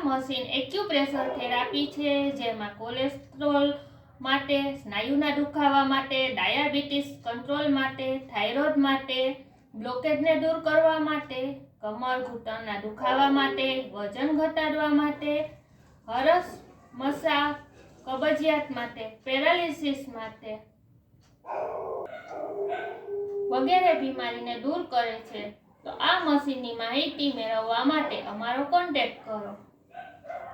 Machine acupressure therapy છે, જેમાં cholesterol માટે, સ્નાયુના દુખાવા માટે, ડાયાબિટીસ કંટ્રોલ માટે, થાઇરોઇડ માટે, બ્લોકેજને દૂર કરવા માટે, કમર ઘૂંટણના દુખાવા માટે, વજન ઘટાડવા માટે, હરસ મસા, કબજિયાત માટે, પેરાલિસિસ માટે વગેરે બીમારીને દૂર કરે છે। તો આ મશીનની માહિતી મેળવવા માટે અમારો કોન્ટેક્ટ કરો।